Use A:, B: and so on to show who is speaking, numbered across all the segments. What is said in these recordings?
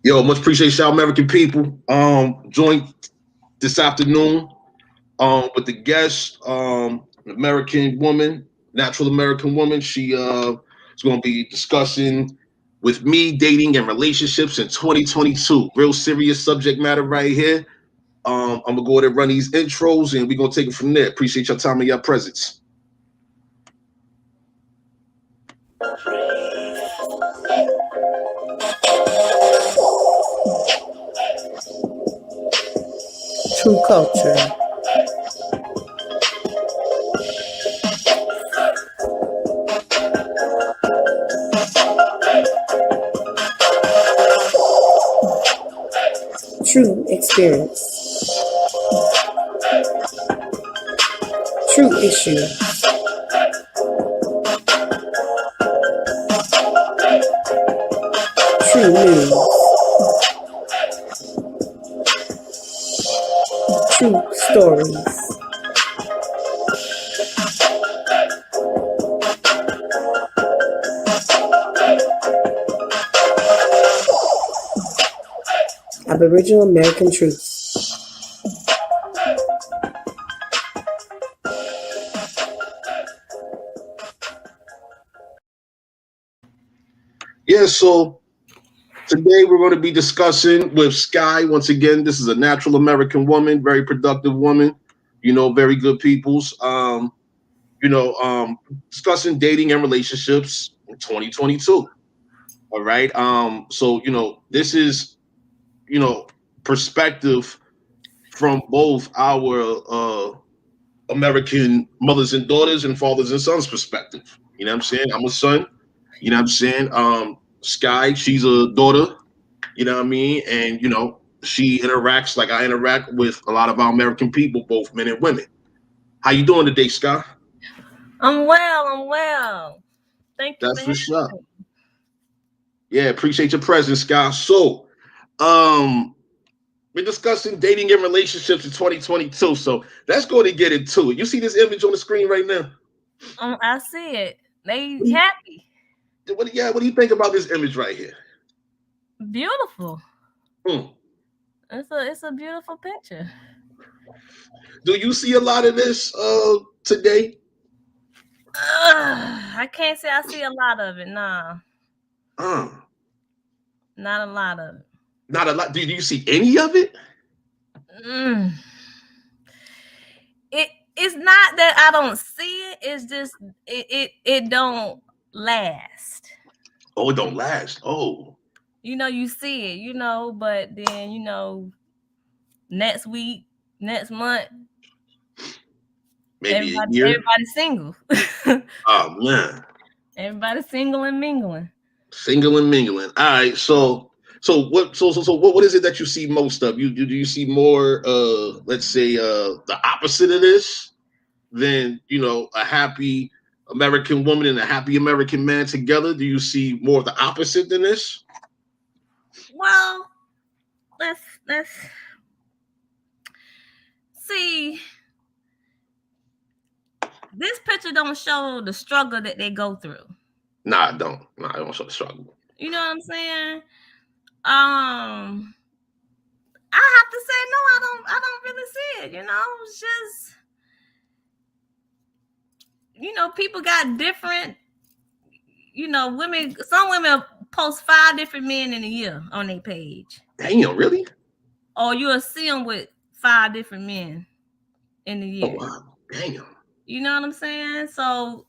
A: Yo, much appreciate y'all American people. Joined this afternoon with the guest, an American woman, natural American woman. She is gonna be discussing with me dating and relationships in 2022. Real serious subject matter right here. I'm gonna go ahead and run these intros and we're gonna take it from there. Appreciate your time and your presence.
B: True culture. True experience. True issue. True news. True stories. Aboriginal American truths.
A: Yeah, so today we're going to be discussing with Sky. Once again, this is a natural American woman, very productive woman, very good peoples. You know, um, Discussing dating and relationships in 2022. All right. So this is, you know, perspective from both our American mothers and daughters and fathers and sons perspective. You know what I'm saying? I'm a son. You know what I'm saying? Sky, she's a daughter. You know what I mean? And she interacts like I interact with a lot of our American people, both men and women. How you doing today, Sky?
C: I'm well. I'm well. Thank you for
A: That's
C: having
A: what's up.
C: me.
A: Yeah, appreciate your presence, Sky. So, um, we're discussing dating and relationships in 2022. So let's go to get into it. You see this image on the screen right now?
C: I see it. They
A: What do you,
C: happy,
A: what do you think about this image right here?
C: beautiful.
A: Hmm.
C: It's a beautiful picture.
A: Do you see a lot of this today?
C: I can't say I see a lot of it. Nah,
A: Uh,
C: not a lot of it.
A: Not a lot. Do you see any of it?
C: Mm. It it's not that I don't see it. It's just it don't last.
A: Oh, it don't last. Oh,
C: You see it. But then next week, next month,
A: maybe a year.
C: everybody's single.
A: Oh man,
C: Everybody's single and mingling.
A: single and mingling. All right. So what is it that you see most of? Do you see more? Let's say the opposite of this than a happy American woman and a happy American man together? Do you see more of the opposite than this?
C: Well, let's see. This picture don't show the struggle that they go through.
A: Nah, I don't. Nah, I don't show the struggle.
C: You know what I'm saying? I have to say no. I don't really see it. It's just people got different. Women. Some women post 5 different men in a year on their page,
A: Damn, really?
C: or you'll see them with 5 different men in a
A: Oh
C: year.
A: wow, damn.
C: You know what I'm saying? So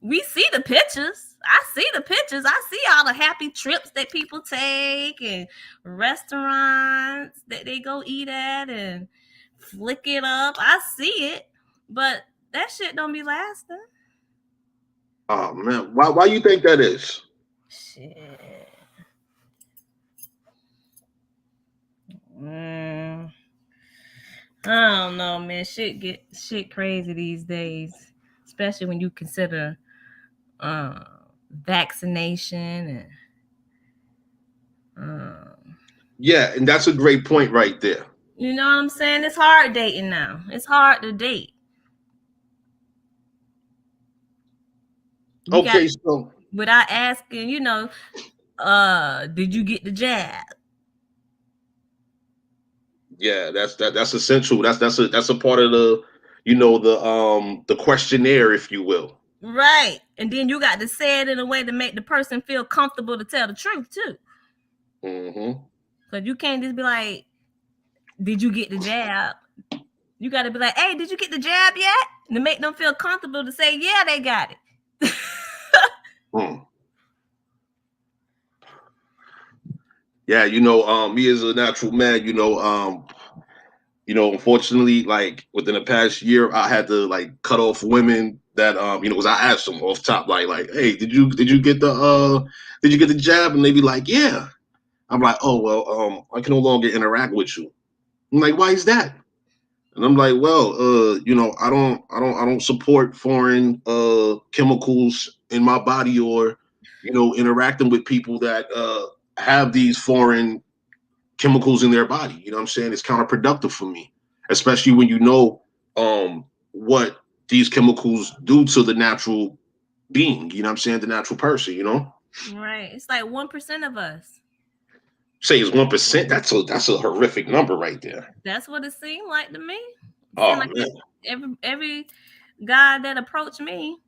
C: we see the pictures. I see the pictures. I see all the happy trips that people take and restaurants that they go eat at and flick it up. I see it, but that shit don't be lasting.
A: Oh man, why you think that is?
C: Shit. Mm, I don't know, man. Shit crazy these days, especially when you consider uh, vaccination and
A: Yeah, and that's a great point right there.
C: you know what I'm saying? It's hard dating now. It's hard to date. You got
A: Okay, so
C: without asking, did you get the jab?
A: Yeah, that's essential. That's a part of the, the questionnaire, if you will.
C: Right. And then you got to say it in a way to make the person feel comfortable to tell the truth too.
A: Mm-hmm.
C: Because you can't just be like, did you get the jab? You got to be like, hey, did you get the jab yet? And to make them feel comfortable to say, yeah, they got it.
A: Mm. Yeah, me as a natural man, unfortunately, like within the past year, I had to like cut off women that, because I asked them off top, like, hey, did you get the jab? And they be like, yeah. I'm like, oh well, I can no longer interact with you. I'm like, why is that? And I'm like, well, I don't support foreign chemicals in my body, or, interacting with people that have these foreign chemicals in their body. You know what I'm saying? It's counterproductive for me, especially when what these chemicals do to the natural being. You know what I'm saying? The natural person.
C: Right. It's like 1% of us.
A: Say it's 1%. That's a horrific number right there.
C: That's what it seemed like to me. It seemed
A: Oh
C: like
A: man.
C: every guy that approached me,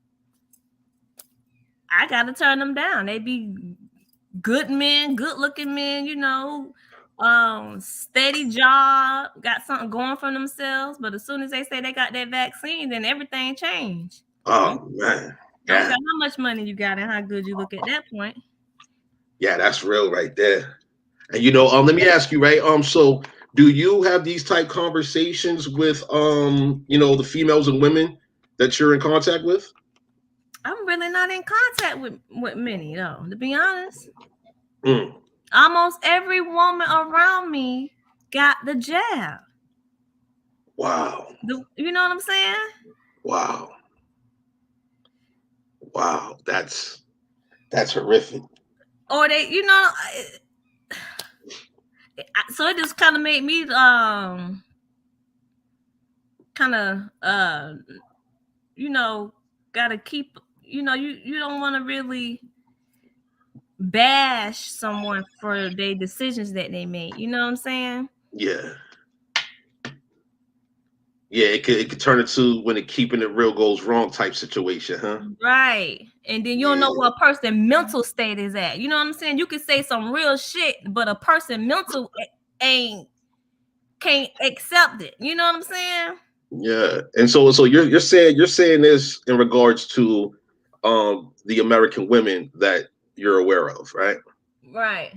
C: I got to turn them down. They be good men, good looking men, steady job, got something going for themselves. But as soon as they say they got that vaccine, then everything changed.
A: Oh man.
C: I don't care
A: Yeah.
C: how much money you got and how good you look at that point.
A: Yeah, that's real right there. And let me ask you, right? So do you have these type conversations with the females and women that you're in contact with?
C: I'm really not in contact with many though, to be honest.
A: Mm.
C: Almost every woman around me got the jab.
A: Wow.
C: You know what I'm saying?
A: Wow. Wow. That's horrific.
C: Or they, so it just kind of made me kind of gotta keep, you don't want to really bash someone for their decisions that they made. You know what I'm saying?
A: Yeah. Yeah, it could turn into when it keeping it real goes wrong type situation, huh?
C: Right. And then you don't know
A: Yeah.
C: what a person mental state is at. You know what I'm saying? You could say some real shit, but a person mental ain't can't accept it. You know what I'm saying?
A: Yeah. And so you're saying this in regards to the American women that you're aware of, right?
C: Right.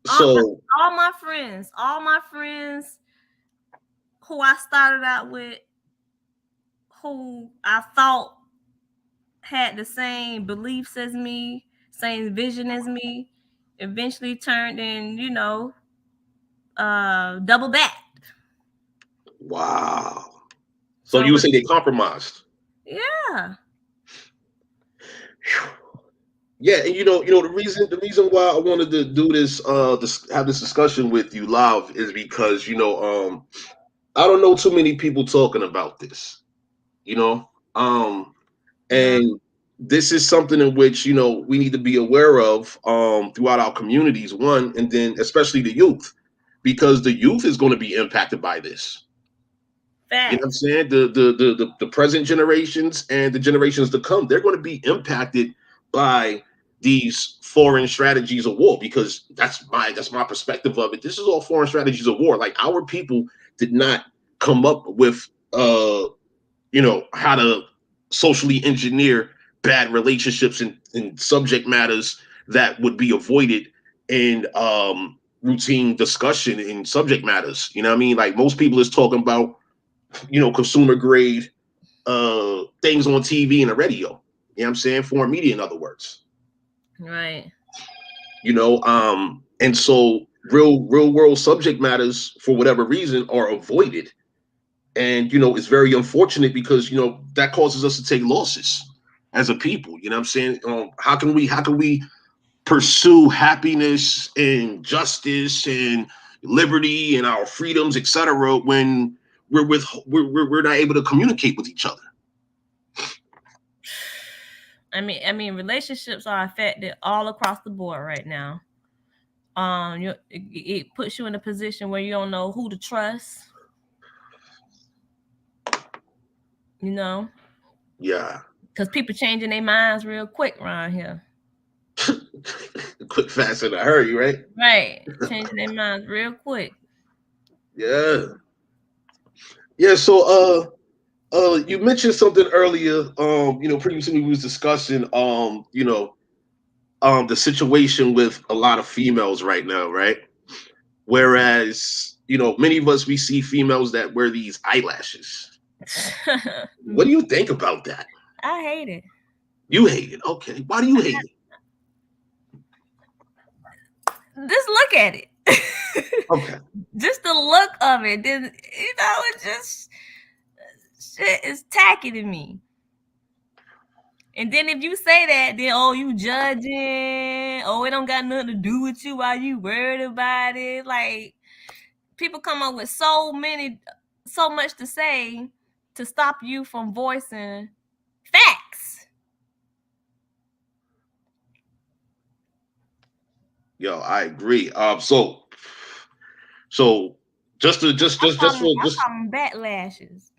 C: All,
A: So
C: all my friends who I started out with, who I thought had the same beliefs as me, same vision as me, eventually turned in, double back.
A: wow. So
C: So
A: you would say they compromised.
C: yeah.
A: Yeah, and the reason why I wanted to do this have this discussion with you live is because I don't know too many people talking about this, you know, um,
C: No.
A: and this is something in which we need to be aware of throughout our communities. One, and then especially the youth, because the youth is going to be impacted by this. You know what I'm
C: Facts.
A: saying? The present generations and the generations to come, they're going to be impacted by these foreign strategies of war, because that's my perspective of it. This is all foreign strategies of war. Like, our people did not come up with how to socially engineer bad relationships and subject matters that would be avoided in routine discussion in subject matters. You know what I mean? Like, most people is talking about consumer grade things on TV and the radio. You know what I'm saying? Foreign media, in other words.
C: Right.
A: And so real world subject matters, for whatever reason, are avoided. And it's very unfortunate, because that causes us to take losses as a people. You know what I'm saying? How can we pursue happiness and justice and liberty and our freedoms, etc., when we're not able to communicate with each other?
C: I mean, relationships are affected all across the board right now. it puts you in a position where you don't know who to trust. You know,
A: Yeah.
C: because people changing their minds real quick around here.
A: Quick, fast, in a hurry, right?
C: Right, changing their minds real quick.
A: Yeah. Yeah. So you mentioned something earlier. Previously we was discussing the situation with a lot of females right now, right? Whereas, many of us we see females that wear these eyelashes. What do you think about that?
C: I hate it.
A: You hate it. Okay. Why do you hate it?
C: Just look at it.
A: Okay.
C: Just the look of it. Then it just shit is tacky to me. And then if you say that, then you judging. Oh, it don't got nothing to do with you. Why you worried about it? Like people come up with so much to say to stop you from voicing facts.
A: Yo, I agree. So just to just
C: I
A: for
C: call
A: just
C: them backlashes.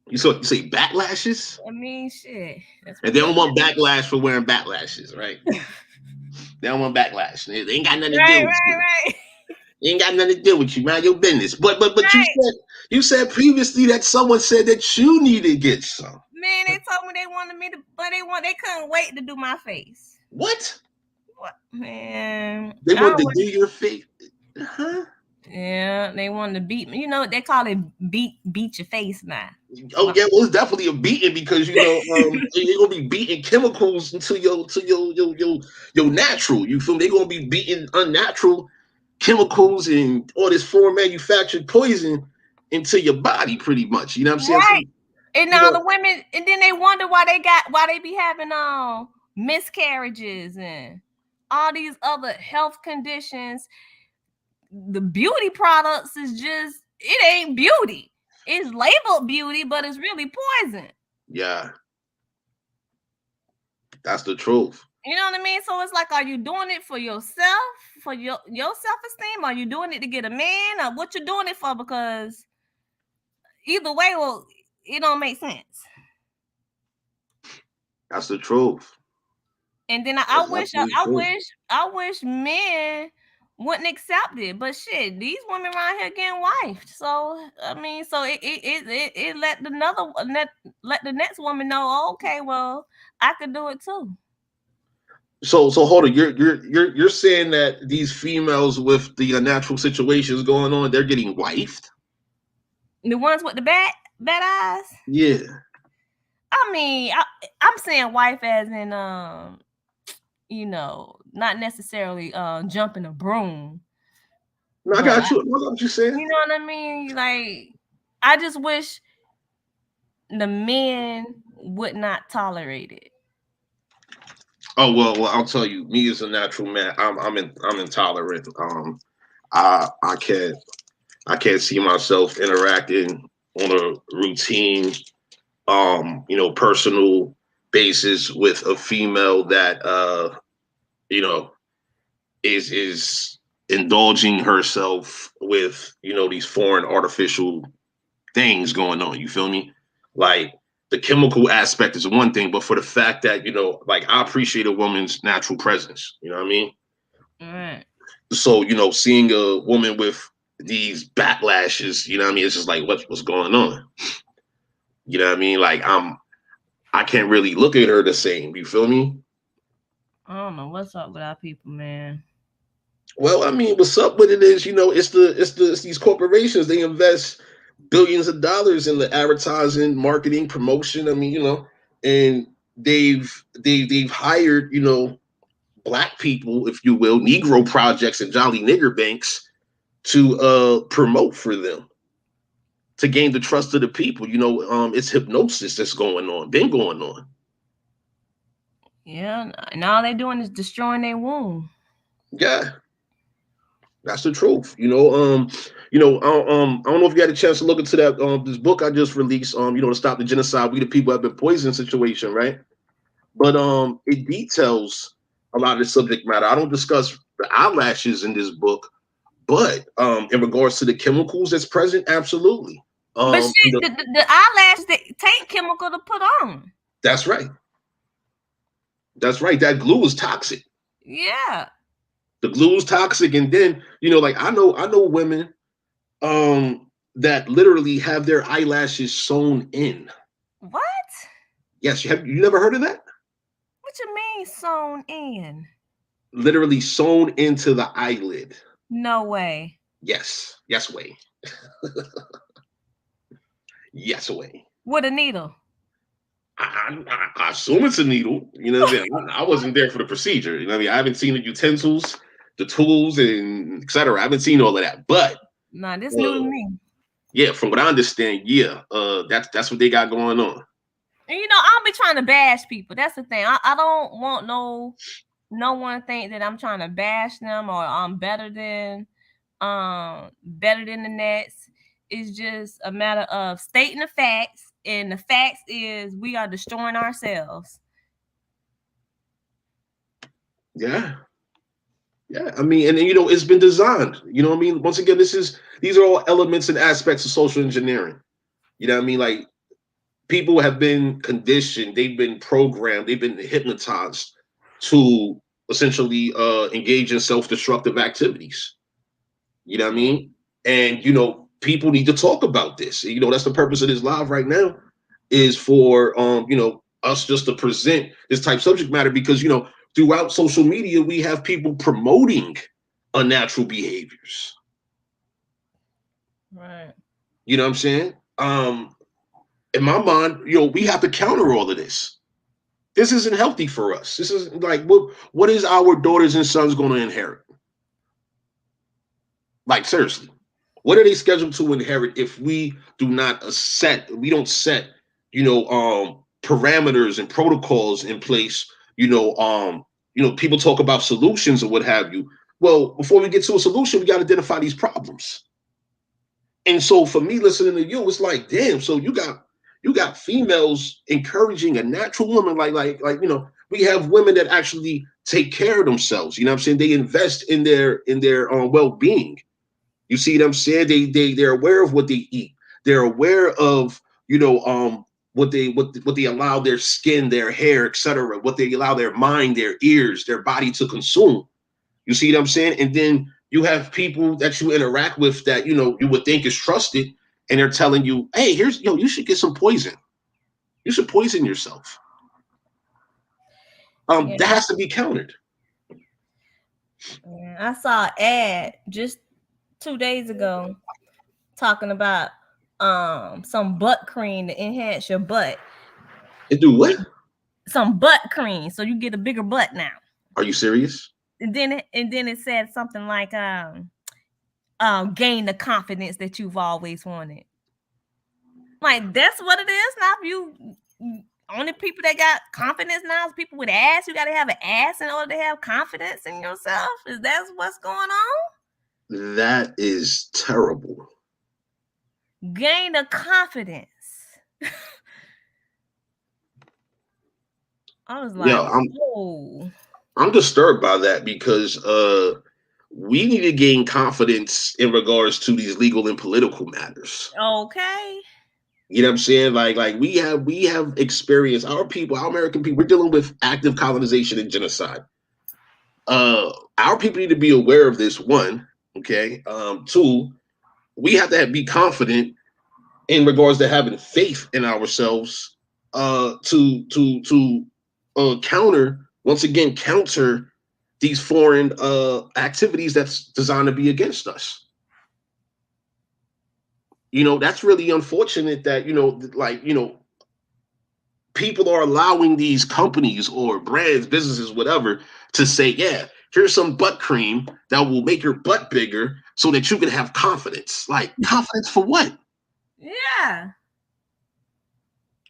A: you say backlashes,
C: I mean, shit. That's
A: and
C: what
A: they
C: they
A: don't want backlash for wearing backlashes, right? They don't want backlash. They ain't got nothing to do with you.
C: right.
A: They ain't got nothing to do with you. Mind your business. But
C: Right.
A: you said previously that someone said that you need to get some.
C: Man, they told me they wanted me to, but they couldn't wait to do my face.
A: What?
C: What, man?
A: They want to do your face? Huh?
C: Yeah, they wanted to beat me. You know they call it beat your face now.
A: Oh yeah, well it's definitely a beating because they're gonna be beating chemicals into your natural. You feel me? They're gonna be beating unnatural chemicals and all this foreign manufactured poison into your body, pretty much. You know what I'm saying? So,
C: Right. And
A: you
C: now
A: know,
C: the women, and then they wonder why they be having miscarriages and all these other health conditions. The beauty products is just it ain't beauty. It's labeled beauty, but it's really poison.
A: yeah, that's the truth.
C: You know what I mean? So it's like, are you doing it for yourself, for your self-esteem? Are you doing it to get a man, or what you doing it for? Because either way, well, it don't make sense.
A: That's the truth.
C: And then
A: That's absolutely true.
C: I wish men wouldn't accept it. But shit, these women around here getting wifed. So I mean, so it let the next woman know, oh, okay, well, I could do it too.
A: So hold on. You're saying that these females with the unnatural situations going on, they're getting wifed?
C: The ones with the bad eyes.
A: Yeah.
C: I mean, I'm saying wife as in not necessarily jumping a broom.
A: No, I got you. I know what you're saying.
C: You know what I mean? Like, I just wish the men would not tolerate it.
A: Oh well, I'll tell you. Me as a natural man, I'm intolerant. I can't see myself interacting on a routine, personal basis with a female that you know, is indulging herself with these foreign artificial things going on. You feel me? Like the chemical aspect is one thing, but for the fact that like I appreciate a woman's natural presence. You know what I mean?
C: Right.
A: So seeing a woman with these backlashes, you know what I mean? It's just like what's going on? You know what I mean? Like I can't really look at her the same. You feel me?
C: I don't know what's up with our people, man.
A: Well, I mean, what's up with it is, it's these corporations. They invest billions of dollars in the advertising, marketing, promotion. I mean, and they've hired, black people, if you will, Negro projects and Jolly Nigger banks to promote for them to gain the trust of the people. It's hypnosis that's going on, been going on.
C: Yeah, and all they doing is destroying their womb.
A: Yeah. That's the truth. I don't know if you had a chance to look into that this book I just released, to stop the genocide, we the people have been poisoned situation, right? But it details a lot of the subject matter. I don't discuss the eyelashes in this book, but in regards to the chemicals that's present, absolutely.
C: But shit, the eyelash they take chemical to put on.
A: That's right. That's right. That glue is toxic.
C: Yeah.
A: The glue is toxic, and then like I know women that literally have their eyelashes sewn in.
C: What?
A: Yes, you never heard of that?
C: What you mean sewn in?
A: Literally sewn into the eyelid.
C: No way.
A: Yes way. Yes way.
C: With a needle.
A: I assume it's a needle. You know what I mean? I wasn't there for the procedure. You know what I mean? I haven't seen the utensils, the tools, and etc. I haven't seen all of that. But
C: nah, this new to me.
A: Yeah, from what I understand, that's what they got going on.
C: And I don't be trying to bash people. That's the thing. I don't want no one think that I'm trying to bash them or I'm better than the next. It's just a matter of stating the facts, and the facts is we are destroying ourselves.
A: Yeah. I mean, and it's been designed. You know what I mean? Once again, these are all elements and aspects of social engineering. You know what I mean? Like, people have been conditioned, they've been programmed, they've been hypnotized to essentially engage in self-destructive activities. You know what I mean? And people need to talk about this. That's the purpose of this live right now, is for us just to present this type of subject matter, because throughout social media we have people promoting unnatural behaviors.
C: Right.
A: You know what I'm saying? In my mind, we have to counter all of this. This isn't healthy for us. This is like, what is our daughters and sons going to inherit? Like, seriously, what are they scheduled to inherit if we don't set parameters and protocols in place? People talk about solutions or what have you. Well, before we get to a solution, we got to identify these problems. And so for me, listening to you, it's like, damn, so you got females encouraging a natural woman, like we have women that actually take care of themselves. You know what I'm saying? They invest in their well-being. You see what I'm saying? They're aware of what they eat. They're aware of what they allow their skin, their hair, etc., what they allow their mind, their ears, their body to consume. You see what I'm saying? And then you have people that you interact with that you would think is trusted, and they're telling you, hey, you should get some poison. You should poison yourself. That has to be countered.
C: Yeah, I saw an ad just 2 days ago talking about some butt cream to enhance your butt.
A: And do what?
C: Some butt cream, so you get a bigger butt now.
A: Are you serious?
C: And then it said something like gain the confidence that you've always wanted. Like, that's what it is now. You only people that got confidence now is people with ass. You got to have an ass in order to have confidence in yourself. Is that what's going on?
A: That is terrible.
C: Gain the confidence. I was like,
A: I'm disturbed by that, because we need to gain confidence in regards to these legal and political matters.
C: Okay.
A: You know what I'm saying? Like we have experienced, our people, our American people, we're dealing with active colonization and genocide. Our people need to be aware of this, one. Okay. Two, we have to be confident in regards to having faith in ourselves to counter these foreign activities that's designed to be against us. That's really unfortunate that people are allowing these companies or brands, businesses, whatever, to say, yeah, here's some butt cream that will make your butt bigger so that you can have confidence. Like, confidence for what?
C: Yeah.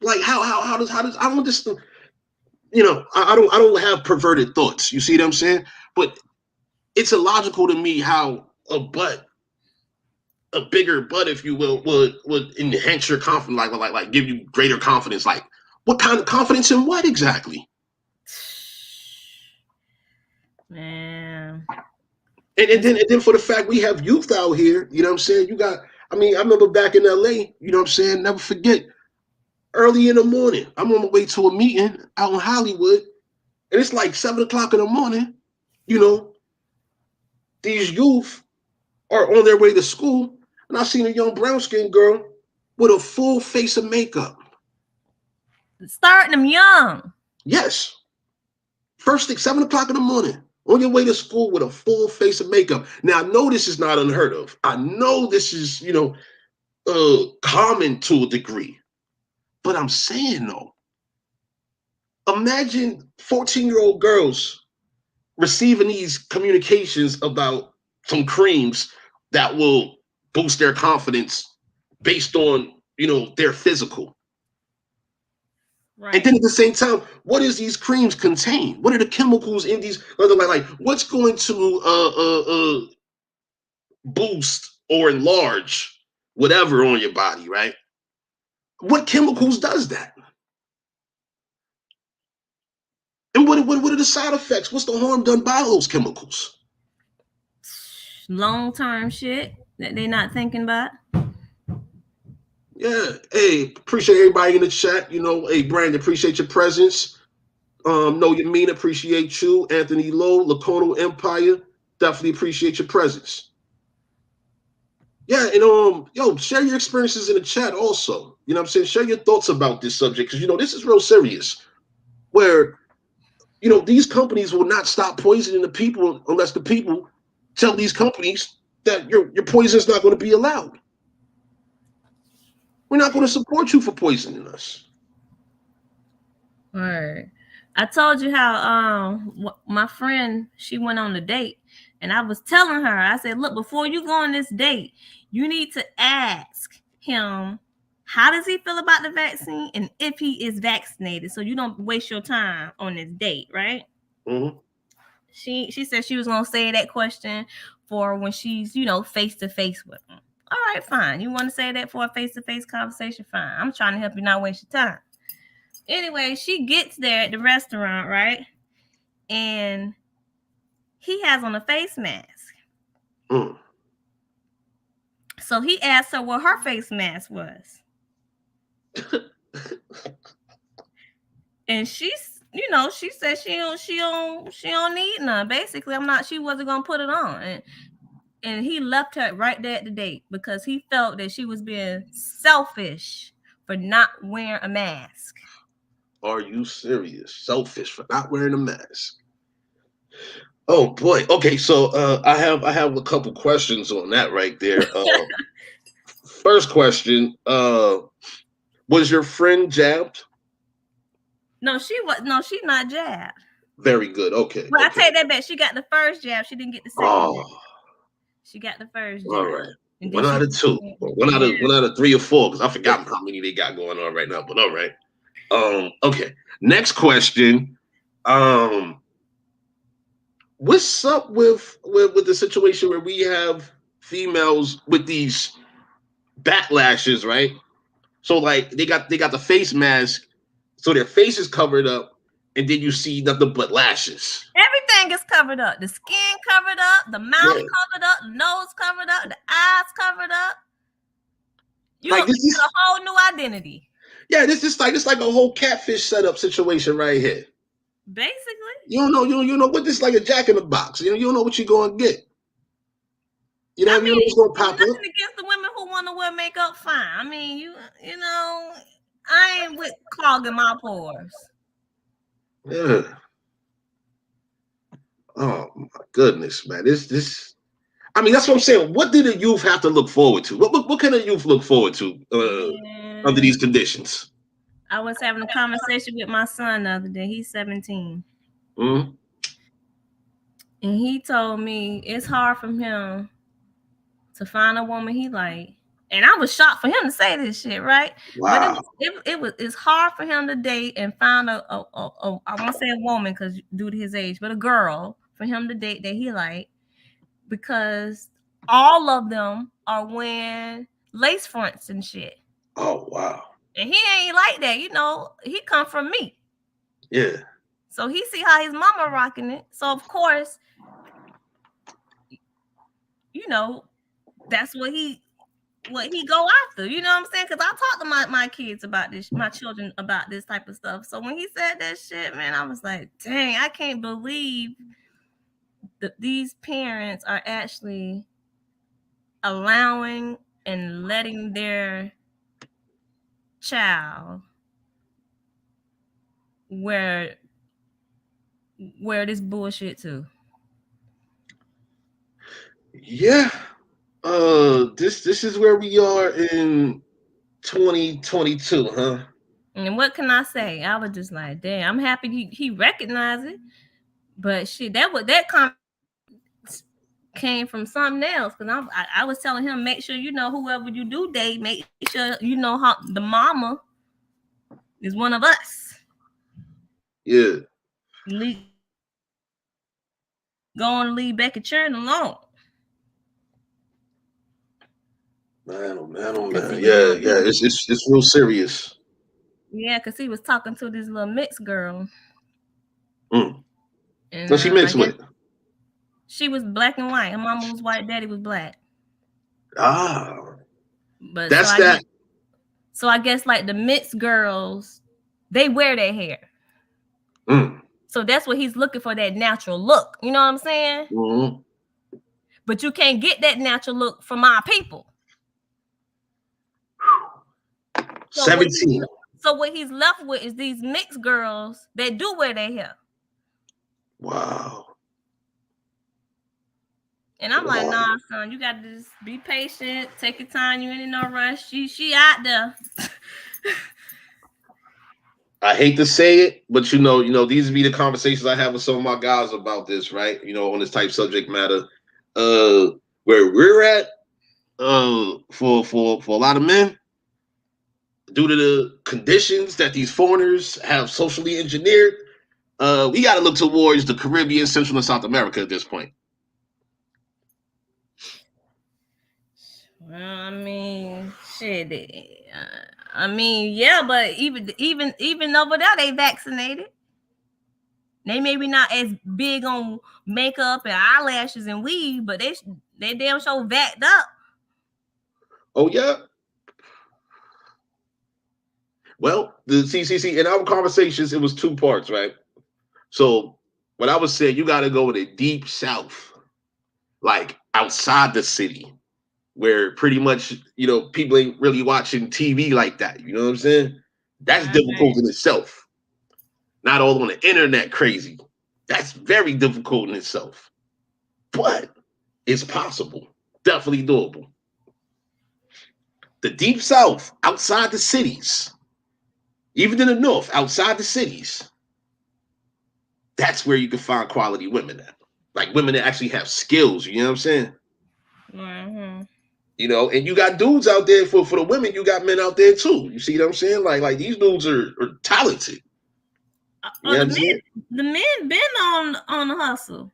A: Like, how does I don't understand. I don't have perverted thoughts. You see what I'm saying? But it's illogical to me how a bigger butt, if you will, would enhance your confidence, like give you greater confidence. Like, what kind of confidence in what exactly?
C: Man.
A: And then for the fact we have youth out here, you know what I'm saying? I remember back in LA, you know what I'm saying? Never forget, early in the morning, I'm on my way to a meeting out in Hollywood, and it's like 7 o'clock in the morning, you know, these youth are on their way to school, and I seen a young brown skinned girl with a full face of makeup.
C: Starting them young.
A: Yes. First thing, 7 o'clock in the morning, on your way to school with a full face of makeup. Now, I know this is not unheard of. I know this is, common to a degree. But I'm saying, though, imagine 14-year-old girls receiving these communications about some creams that will boost their confidence based on, their physical.
C: Right.
A: And then at the same time, what does these creams contain? What are the chemicals in these? Like what's going to boost or enlarge whatever on your body, right? What chemicals does that? And what are the side effects? What's the harm done by those chemicals?
C: Long-term shit that they're not thinking about.
A: Yeah. Hey, appreciate everybody in the chat. Hey, Brandon, appreciate your presence. Know you mean, appreciate you. Anthony Lowe, Lacono Empire, definitely appreciate your presence. Yeah, and share your experiences in the chat also. You know what I'm saying? Share your thoughts about this subject, because this is real serious. Where, these companies will not stop poisoning the people unless the people tell these companies that your poison is not going to be allowed. We're not going to support you for poisoning us.
C: Right. I told you how my friend, she went on a date, and I was telling her, I said, look, before you go on this date, you need to ask him, how does he feel about the vaccine, and if he is vaccinated, so you don't waste your time on this date, right?
A: Mm-hmm.
C: She said she was gonna say that question for when she's face to face with him. All right, fine. You want to say that for a face to face conversation? Fine. I'm trying to help you not waste your time. Anyway, she gets there at the restaurant, right? And he has on a face mask.
A: Mm.
C: So he asked her what her face mask was. And she said she don't need none. Basically, she wasn't gonna put it on. And he left her right there at the date because he felt that she was being selfish for not wearing a mask.
A: Are you serious? Selfish for not wearing a mask. Oh boy. Okay, so I have a couple questions on that right there. First question, was your friend jabbed?
C: No, she was. No, she's not jabbed.
A: Very good. Okay.
C: But
A: okay.
C: I take that back. She got the first jab. She didn't get the second jab. She got the first jab.
A: All right.
C: And
A: One out of two. One out of 3 or 4, because I forgot how many they got going on right now. But all right. Okay. Next question. What's up with the situation where we have females with these backlashes, right? So like they got the face mask, so their face is covered up, and then you see nothing but lashes.
C: Everything is covered up. The skin covered up, the mouth covered up, the nose covered up, the eyes covered up. You like this is a whole new identity.
A: Yeah, this is like a whole catfish setup situation right here.
C: Basically,
A: you don't know what this is, like a Jack in the Box. You don't know what you're gonna get. You know, you know what's gonna pop up.
C: Nothing against the women who want to wear makeup, fine. I mean, you know, I ain't with clogging my pores.
A: Yeah. Oh my goodness, man. This. I mean, that's what I'm saying. What did the youth have to look forward to? What can the youth look forward to under these conditions?
C: I was having a conversation with my son the other day. He's 17.
A: Mm-hmm.
C: And he told me it's hard for him to find a woman he like. And I was shocked for him to say this shit, right?
A: Wow.
C: But it's hard for him to date and find I won't say a woman because due to his age, but a girl for him to date that he like, because all of them are wearing lace fronts and shit.
A: Oh wow.
C: And he ain't like that, he come from me.
A: Yeah.
C: So he see how his mama rocking it. So of course, that's what he go after. You know what I'm saying? Because I talk to my kids about this, my children about this type of stuff. So when he said that shit, man, I was like, dang, I can't believe that these parents are actually allowing and letting their child wear this bullshit too.
A: Yeah. This is where we are in 2022, huh?
C: And what can I say? I was just like, damn, I'm happy he recognized it. But shit, that comment came from something else. Because I was telling him, make sure whoever you do date, make sure how the mama is one of us.
A: Yeah.
C: Go and leave Becky Churn alone.
A: Man, oh man, oh man. Yeah, it's real serious.
C: Yeah, because he was talking to this little mixed girl.
A: Mm.
C: And
A: So she mixed with?
C: She was black and white. Her mama was white, daddy was black.
A: Ah.
C: But
A: that's that.
C: So I guess like the mixed girls, they wear their hair.
A: Mm.
C: So that's what he's looking for, that natural look. You know what I'm saying?
A: Mm-hmm.
C: But you can't get that natural look from our people.
A: 17.
C: So what he's left with is these mixed girls that do wear their hair.
A: Wow.
C: And I'm like, nah, son, you got to just be patient, take your time. You ain't in no rush. She out there.
A: I hate to say it, but these would be the conversations I have with some of my guys about this, right? On this type of subject matter. Where we're at, for a lot of men, due to the conditions that these foreigners have socially engineered, we got to look towards the Caribbean, Central and South America at this point.
C: Well, I mean, shit. Yeah, but even over there, they vaccinated. They maybe not as big on makeup and eyelashes and weave, but they damn sure vaxxed up.
A: Oh yeah. Well, the CCC in our conversations, it was two parts, right? So what I was saying, you got to go to the deep South, like outside the city, where pretty much people ain't really watching TV like that. You know what I'm saying? That's difficult in itself. Not all on the internet crazy. That's very difficult in itself. But it's possible. Definitely doable. The deep South, outside the cities, even in the North, outside the cities, that's where you can find quality women at. Like women that actually have skills, you know what I'm saying?
C: Mm-hmm.
A: And you got dudes out there for the women, you got men out there too. You see what I'm saying? Like these dudes are talented.
C: The men been on the hustle.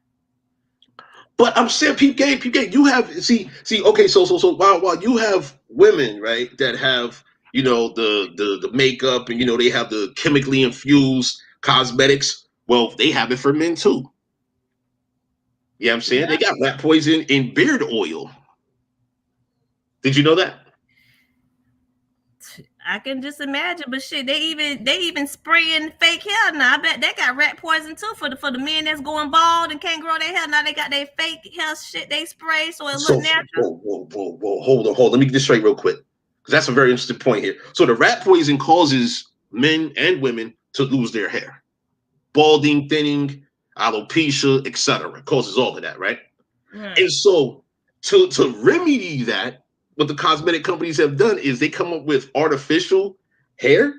A: But I'm saying, peep game, you have okay, so while you have women, right, that have the makeup and they have the chemically infused cosmetics, well, they have it for men too. You know what I'm saying? They got rat poison in beard oil. Did you know that?
C: I can just imagine, but shit, they even spraying fake hair now. I bet they got rat poison too for the men that's going bald and can't grow their hair. Now they got their fake hair shit they spray so it look natural.
A: Whoa, hold on. Let me get this straight real quick, because that's a very interesting point here. So the rat poison causes men and women to lose their hair, balding, thinning, alopecia, etc. Causes all of that, right? And so to remedy that, what the cosmetic companies have done is they come up with artificial hair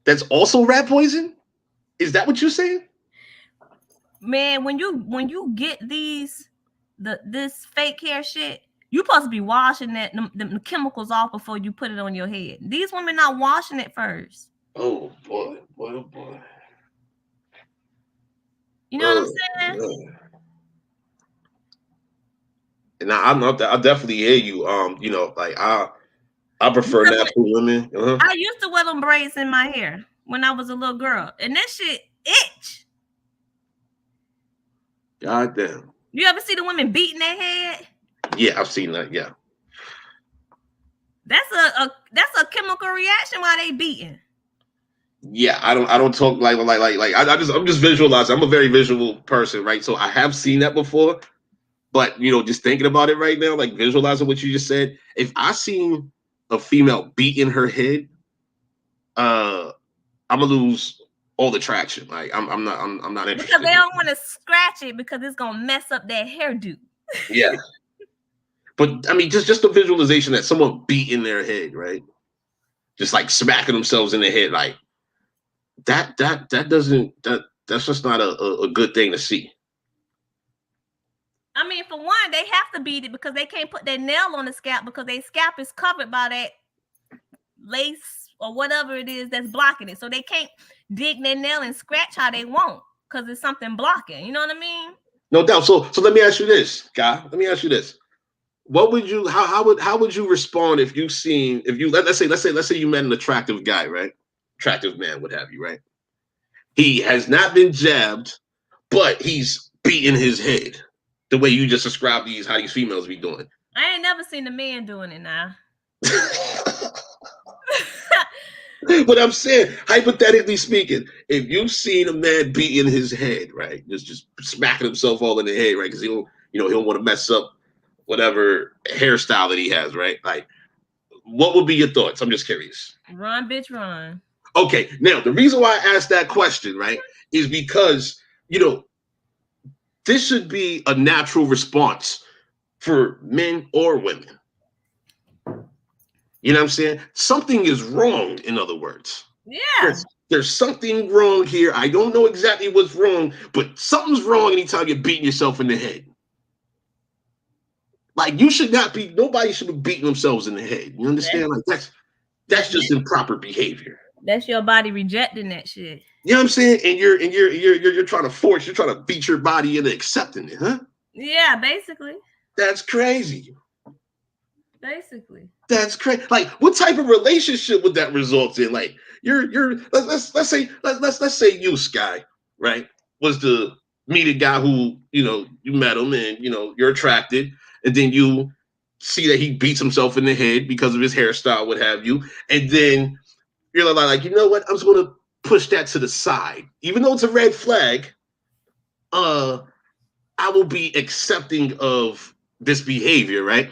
A: that's also rat poison. Is that what you're saying?
C: Man, when you get this fake hair shit, you supposed to be washing the chemicals off before you put it on your head. These women not washing it first.
A: Oh boy.
C: You know what I'm saying?
A: Man. And I definitely hear you. Like I prefer natural women. Uh-huh.
C: I used to wear them braids in my hair when I was a little girl, and that shit itch.
A: God damn.
C: You ever see the women beating their head?
A: Yeah, I've seen that. Yeah.
C: That's a chemical reaction while they beating.
A: Yeah, I don't talk like I'm just visualizing. I'm a very visual person, right? So I have seen that before, but just thinking about it right now, like visualizing what you just said, if I seen a female beating her head, I'm gonna lose all the traction. Like I'm not
C: Because
A: interested.
C: they don't want to scratch it because it's gonna mess up their hairdo.
A: Yeah, but I mean, just the visualization that someone beating their head, right? Just like smacking themselves in the head, like that's just not a good thing to see.
C: I mean, for one, they have to beat it because they can't put their nail on the scalp because their scalp is covered by that lace or whatever it is that's blocking it. So they can't dig their nail and scratch how they want because there's something blocking. You know what I mean?
A: No doubt. So let me ask you this, Guy. Let me ask you this. What would you how would you respond if you seen if you let's say you met an attractive guy, right? Attractive man, what have you, right? He has not been jabbed, but he's beating his head. The way you just described how these females be doing.
C: I ain't never seen a man doing it now.
A: But I'm saying, hypothetically speaking, if you've seen a man beating his head, right, just smacking himself all in the head, right, because he'll want to mess up whatever hairstyle that he has, right? Like, what would be your thoughts? I'm just curious.
C: Run, bitch, run.
A: Okay, now the reason why I asked that question, right, is because this should be a natural response for men or women. You know what I'm saying? Something is wrong, in other words.
C: Yeah.
A: There's something wrong here. I don't know exactly what's wrong, but something's wrong anytime you're beating yourself in the head. Like, nobody should be beating themselves in the head. You understand? Like, that's just improper behavior.
C: That's your body rejecting that shit.
A: You know what I'm saying? And you're trying to beat your body into accepting it, huh?
C: Yeah, basically.
A: That's crazy.
C: Basically.
A: That's crazy. Like, what type of relationship would that result in? Like, let's say you, Sky, right, was to meet a guy who you met him and you're attracted, and then you see that he beats himself in the head because of his hairstyle, what have you, and then you're like, you know what? I'm just gonna push that to the side, even though it's a red flag. I will be accepting of this behavior, right?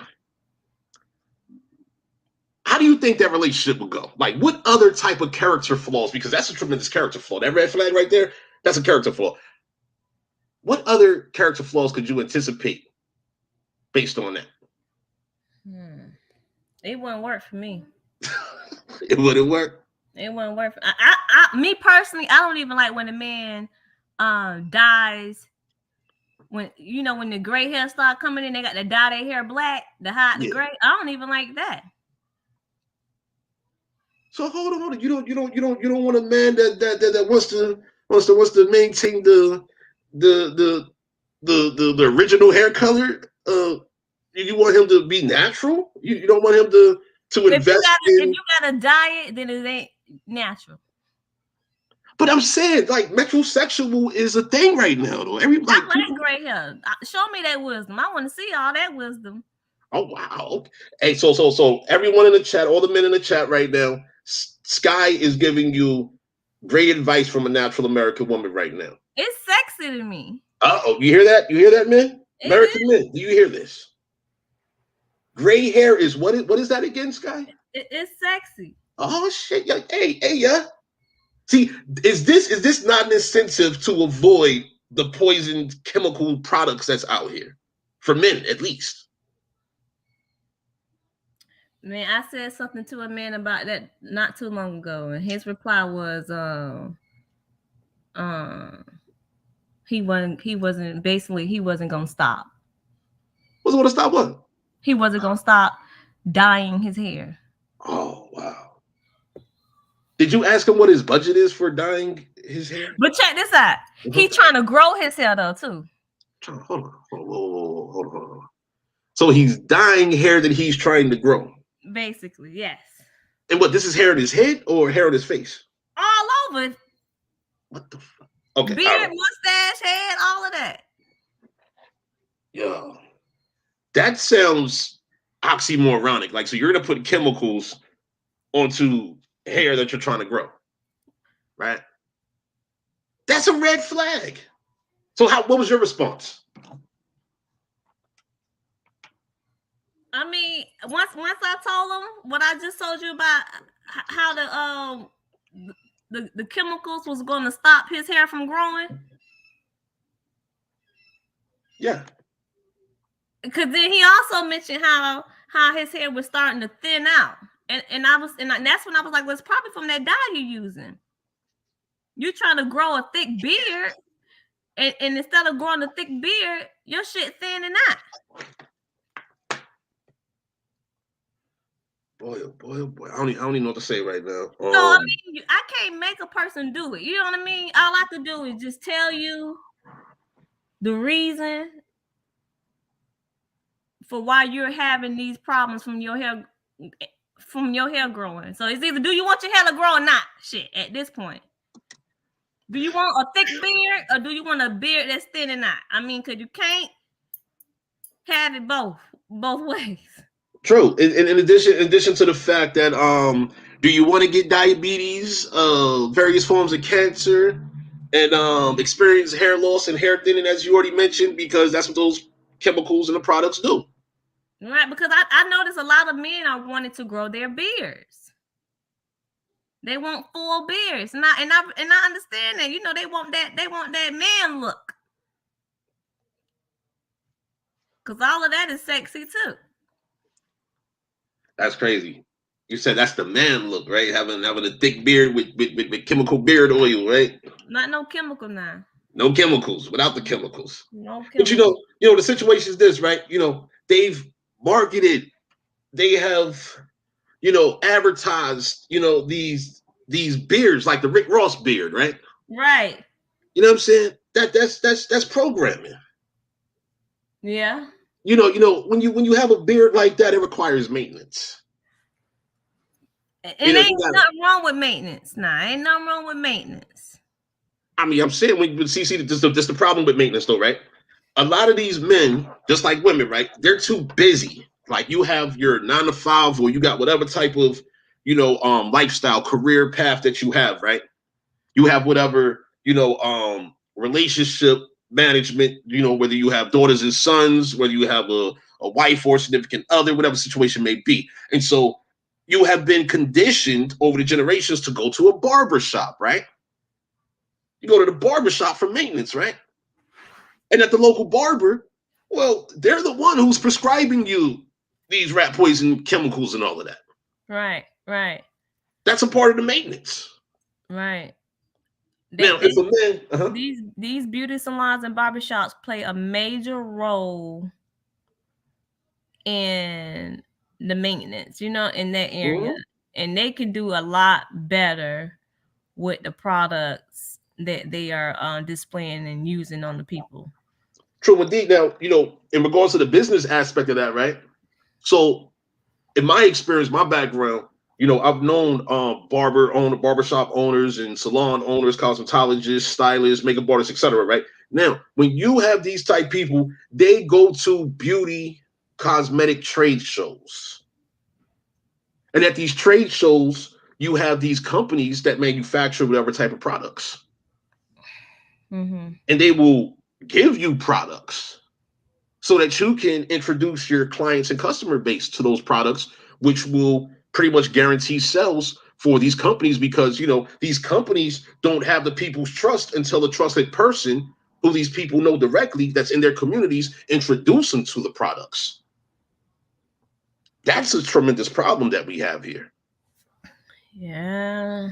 A: How do you think that relationship would go? Like, what other type of character flaws? Because that's a tremendous character flaw. That red flag right there, that's a character flaw. What other character flaws could you anticipate based on that?
C: It wouldn't work for me.
A: It wouldn't work.
C: It wouldn't work. Me personally, I don't even like when a man dyes. When when the gray hair start coming in, they got to dye their hair black to hide the gray. I don't even like that.
A: So hold on. You don't want a man that wants to maintain the original hair color. You want him to be natural. You don't want him to invest
C: if you gotta dye it, then it ain't natural.
A: But I'm saying, like, metrosexual is a thing right now, though.
C: I like gray hair. Show me that wisdom. I want to see all that wisdom.
A: Oh wow! Hey, so everyone in the chat, all the men in the chat right now, Sky is giving you great advice from a natural American woman right now.
C: It's sexy to me.
A: Oh, you hear that? You hear that, men? American men, do you hear this? Gray hair is what is that again, Sky?
C: It's sexy.
A: Oh shit! Hey, yeah. See, is this not an incentive to avoid the poisoned chemical products that's out here for men, at least?
C: Man, I said something to a man about that not too long ago, and his reply was, he wasn't gonna stop.
A: Wasn't gonna stop what?
C: He wasn't gonna stop dyeing his hair.
A: Oh wow. Did you ask him what his budget is for dyeing his hair?
C: But check this out. He trying to grow his hair though too.
A: Hold on. So he's dyeing hair that he's trying to grow.
C: Basically, yes.
A: And what? This is hair on his head or hair on his face?
C: All over.
A: What the fuck? Okay.
C: Beard, mustache, head, all of that.
A: Yo, That sounds oxymoronic. Like, so you're gonna put chemicals onto hair that you're trying to grow, right? That's a red flag. So what was your response?
C: I mean, once I told him what I just told you about how the chemicals was going to stop his hair from growing.
A: Yeah.
C: Because then he also mentioned how his hair was starting to thin out, and that's when I was like, well, it's probably from that dye you're using. You're trying to grow a thick beard, and instead of growing a thick beard, your shit thinning out.
A: Boy, oh boy, oh boy. I don't even know what to say right now.
C: So I mean, I can't make a person do it. You know what I mean? All I could do is just tell you the reason for why you're having these problems from your hair growing. So it's either do you want your hair to grow or not? Shit, at this point. Do you want a thick beard or do you want a beard that's thinning out? I mean, because you can't have it both ways.
A: True. In addition to the fact that do you want to get diabetes, various forms of cancer, and experience hair loss and hair thinning, as you already mentioned, because that's what those chemicals and the products do.
C: Right, because I notice a lot of men are wanting to grow their beards. They want full beards, and I understand that. You know, they want that man look, because all of that is sexy too.
A: That's crazy. You said that's the man look, right? Having a thick beard with chemical beard oil, right?
C: Not no chemical now.
A: No chemicals, without the chemicals.
C: No chemicals.
A: But you know, the situation is this, right? You know, they've marketed, they have, advertised, these beards like the Rick Ross beard, right?
C: Right.
A: You know what I'm saying? That's programming.
C: Yeah.
A: You know, when you have a beard like that, it requires maintenance.
C: And ain't nothing wrong with maintenance. Nah, ain't nothing wrong with maintenance.
A: I mean, I'm saying when see this the problem with maintenance though, right? A lot of these men, just like women, right? They're too busy. Like you have your 9 to 5, or you got whatever type of, lifestyle, career path that you have, right? You have whatever, relationship management, whether you have daughters and sons, whether you have a wife or significant other, whatever situation may be. And so you have been conditioned over the generations to go to a barber shop, right? You go to the barber shop for maintenance, right? And at the local barber, well, they're the one who's prescribing you these rat poison chemicals and all of that.
C: Right, right.
A: That's a part of the maintenance.
C: Right.
A: Now, if a man,
C: these beauty salons and barbershops play a major role in the maintenance, in that area. Mm-hmm. And they can do a lot better with the products that they are displaying and using on the people.
A: True, indeed. Now, in regards to the business aspect of that, right? So, in my experience, my background, I've known barbershop owners and salon owners, cosmetologists, stylists, makeup artists, etc. Right? Now, when you have these type people, they go to beauty cosmetic trade shows. And at these trade shows, you have these companies that manufacture whatever type of products.
C: Mm-hmm.
A: And they will give you products so that you can introduce your clients and customer base to those products, which will pretty much guarantee sales for these companies, because, these companies don't have the people's trust until a trusted person who these people know directly that's in their communities introduce them to the products. That's a tremendous problem that we have here.
C: Yeah.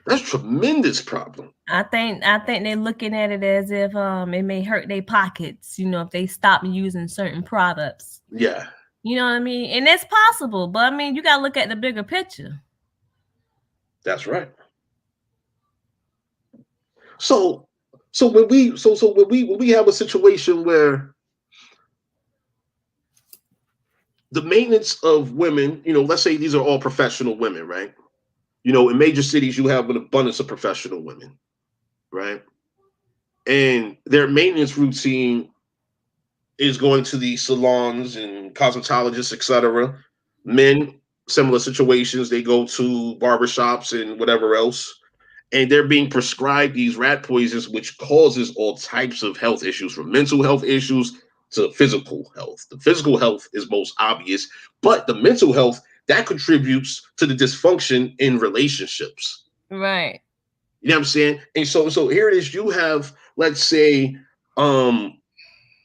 A: That's a tremendous problem.
C: I think they're looking at it as if it may hurt their pockets, if they stop using certain products.
A: Yeah.
C: You know what I mean? And it's possible, but I mean, you got to look at the bigger picture.
A: That's right. So when we have a situation where the maintenance of women, let's say these are all professional women, right? In major cities, you have an abundance of professional women, right? And their maintenance routine is going to the salons and cosmetologists, etc. Men, similar situations, they go to barbershops and whatever else, and they're being prescribed these rat poisons, which causes all types of health issues, from mental health issues to physical health. The physical health is most obvious, but the mental health that contributes to the dysfunction in relationships.
C: Right.
A: You know what I'm saying? And so here it is. You have, let's say, um,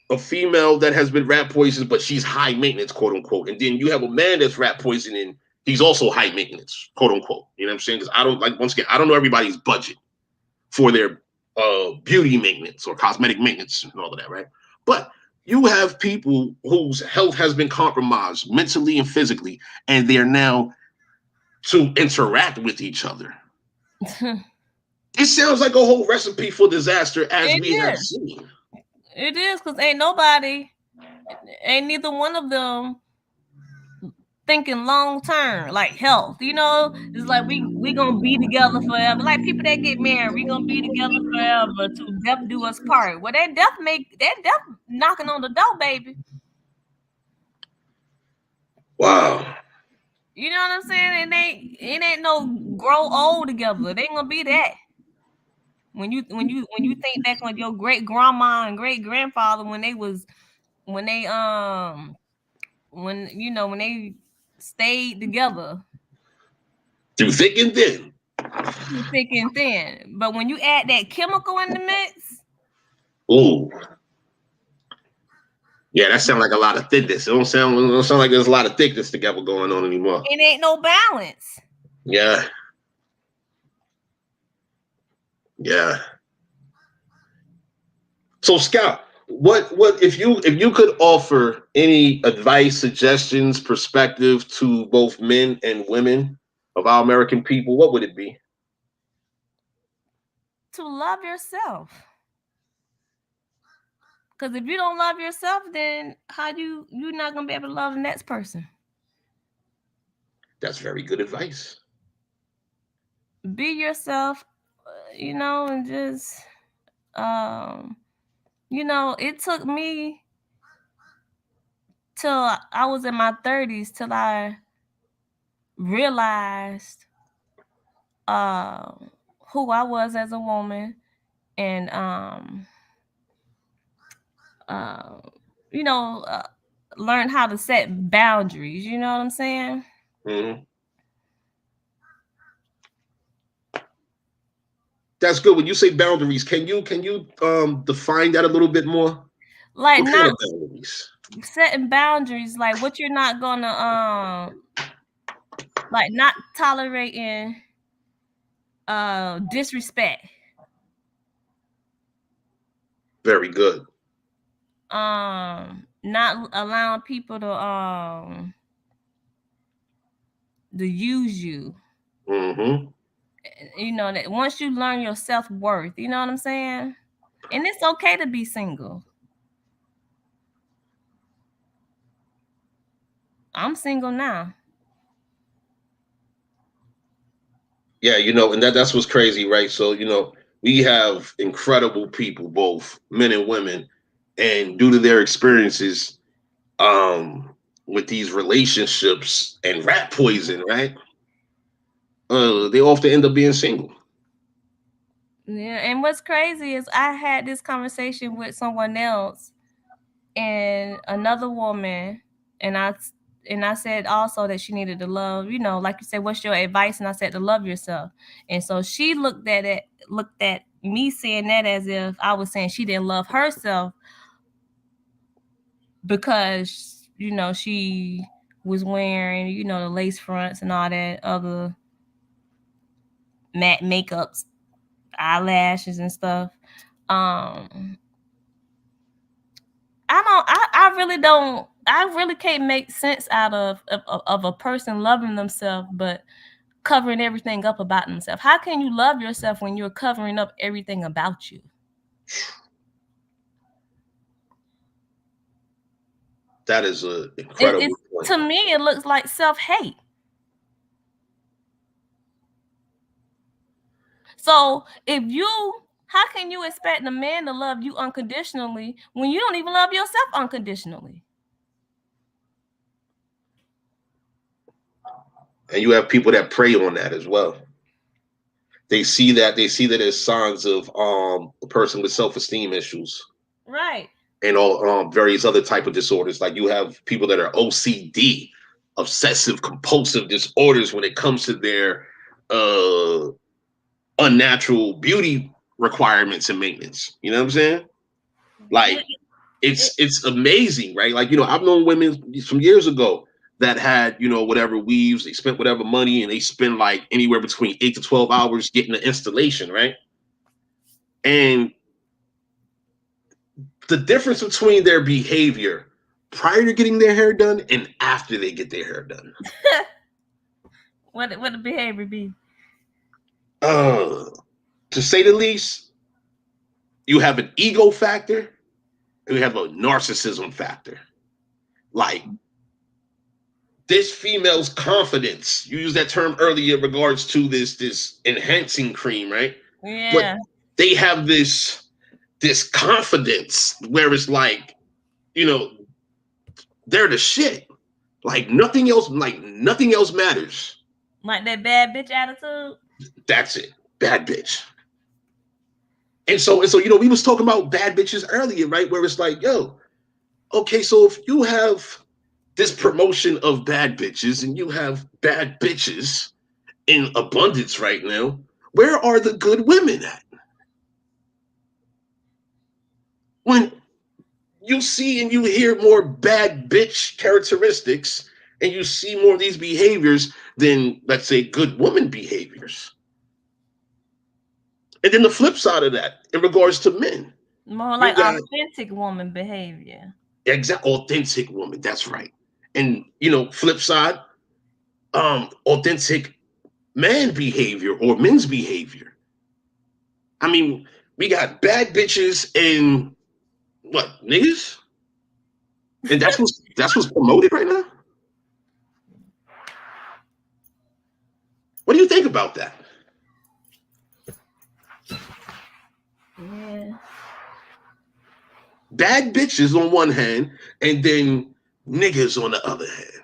A: a female that has been rat poisoned, but she's high maintenance, quote unquote. And then you have a man that's rat poisoned and he's also high maintenance, quote unquote. You know what I'm saying? Because I don't like, once again, I don't know everybody's budget for their beauty maintenance or cosmetic maintenance and all of that, right? But you have people whose health has been compromised mentally and physically, and they're now to interact with each other. It sounds like a whole recipe for disaster, as we have seen.
C: It is, because ain't neither one of them thinking long term, like health. You know, it's like we gonna be together forever. Like people that get married, we gonna be together forever to death do us part. Well, that death knocking on the door, baby.
A: Wow.
C: You know what I'm saying? It ain't no grow old together. It ain't gonna be that. When you think back on your great grandma and great grandfather when they stayed together
A: through thick and thin.
C: Thick and thin. But when you add that chemical in the mix,
A: ooh, yeah, that sounds like a lot of thickness. It don't sound like there's a lot of thickness together going on anymore.
C: It ain't no balance.
A: Yeah. Yeah. So Scout, what if you could offer any advice, suggestions, perspective to both men and women of our American people, what would it be?
C: To love yourself. Because if you don't love yourself, then you're not gonna be able to love the next person.
A: That's very good advice.
C: Be yourself, and just it took me till I was in my 30s till I realized who I was as a woman, and learn how to set boundaries. You know what I'm saying?
A: Mm-hmm. That's good. When you say boundaries, can you define that a little bit more?
C: Like,
A: what
C: not
A: kind of boundaries?
C: Setting boundaries, like what you're not gonna like not tolerating disrespect.
A: Very good.
C: Not allowing people to use you.
A: Mm-hmm.
C: That once you learn your self-worth, you know what I'm saying? And it's okay to be single. I'm single now.
A: Yeah, and that's what's crazy, right? So, we have incredible people, both men and women, and due to their experiences with these relationships and rat poison, right? They often end up being single.
C: Yeah, and what's crazy is I had this conversation with someone else and another woman, and I said also that she needed to love, like you said, what's your advice? And I said to love yourself. And so she looked at me saying that as if I was saying she didn't love herself because, she was wearing, the lace fronts and all that other matte makeups, eyelashes and stuff. I really can't make sense out of a person loving themselves but covering everything up about themselves. How can you love yourself when you're covering up everything about you?
A: That is an incredible point.
C: To me, it looks like self-hate. So if you How can you expect a man to love you unconditionally when you don't even love yourself unconditionally?
A: And you have people that prey on that as well. They see that as signs of a person with self-esteem issues.
C: Right.
A: And all various other type of disorders. Like you have people that are OCD, obsessive compulsive disorders, when it comes to their unnatural beauty requirements and maintenance. You know what I'm saying? Like it's amazing, right? Like, I've known women from years ago that had, whatever weaves, they spent whatever money, and they spend like anywhere between 8 to 12 hours getting the installation, right? And the difference between their behavior prior to getting their hair done and after they get their hair done.
C: What the behavior be?
A: To say the least, you have an ego factor and you have a narcissism factor. Like, this female's confidence, you used that term earlier in regards to this enhancing cream, right?
C: Yeah.
A: But they have this confidence where it's like, they're the shit. Like nothing else matters.
C: Like that bad bitch attitude.
A: That's it. Bad bitch. And so, we was talking about bad bitches earlier, right? Where it's like, yo, okay, so if you have this promotion of bad bitches and you have bad bitches in abundance right now, where are the good women at? When you see and you hear more bad bitch characteristics and you see more of these behaviors than, let's say, good woman behaviors. And then the flip side of that, in regards to men,
C: more like authentic woman behavior.
A: Exact authentic woman. That's right. And flip side, authentic man behavior or men's behavior. I mean, we got bad bitches and what, niggas? And that's what's promoted right now. What do you think about that?
C: Yeah.
A: Bad bitches on one hand, and then niggas on the other hand.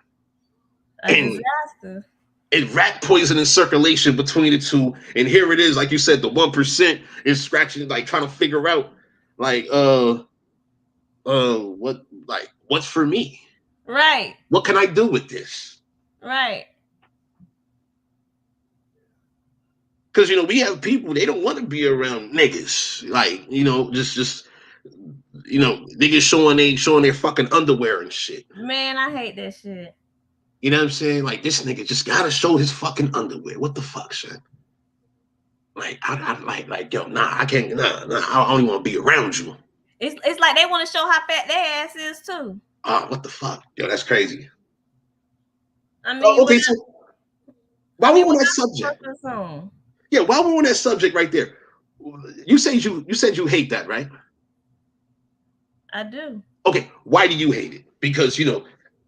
C: A disaster.
A: And rat poison in circulation between the two. And here it is, like you said, the 1% is scratching, like trying to figure out, like, what's for me?
C: Right.
A: What can I do with this?
C: Right.
A: Because we have people, they don't want to be around niggas. Like, just niggas showing their fucking underwear and shit.
C: Man, I hate that shit.
A: You know what I'm saying? Like, this nigga just gotta show his fucking underwear. What the fuck, shit? Like, yo, nah, I can't, nah, I don't even want to be around you.
C: It's like they want to show how fat their ass is too.
A: Oh, what the fuck? Yo, that's crazy.
C: I mean,
A: okay, so while we're on that subject, yeah, while we're on that subject right there, you said you hate that, right?
C: I do.
A: Okay, why do you hate it? Because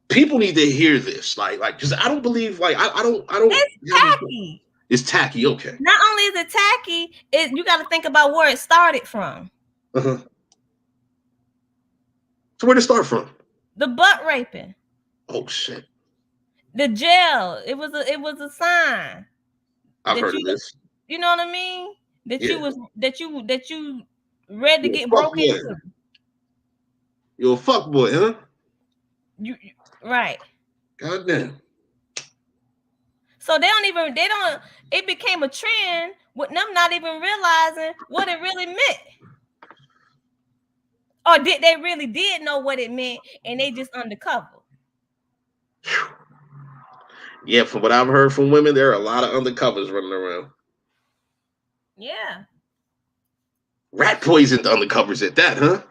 A: people need to hear this, like, because I don't believe, like, I don't.
C: It's tacky.
A: It's tacky. Okay.
C: Not only is it tacky, you got to think about where it started from.
A: So where did it start from?
C: The butt raping.
A: Oh shit.
C: The jail. It was a sign.
A: I've heard of this.
C: You know what I mean? That you ready to get broke into.
A: You're a fuck boy, huh?
C: You right.
A: God damn.
C: So it became a trend with them not even realizing what it really meant. Or did they really know what it meant and they just undercover?
A: Yeah, from what I've heard from women, there are a lot of undercovers running around.
C: Yeah.
A: Rat poisoned undercovers at that, huh?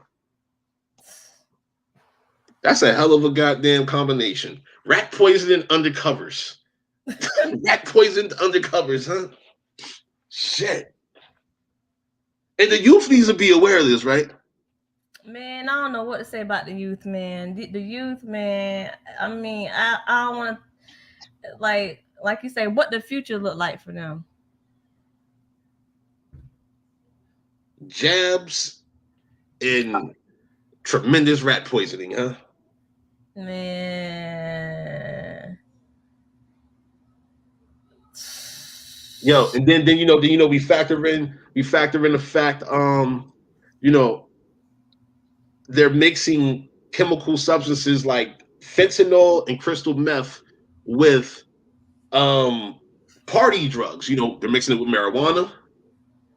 A: That's a hell of a goddamn combination. Rat poisoned undercovers. Rat poisoned undercovers, huh? Shit. And the youth needs to be aware of this, right?
C: Man, I don't know what to say about the youth, man. The youth, man. I mean, I don't want to, like you say, what the future look like for them.
A: jabs, and tremendous rat poisoning, huh?
C: Man.
A: Yo, and then we factor in the fact, you know, they're mixing chemical substances like fentanyl and crystal meth with party drugs. They're mixing it with marijuana.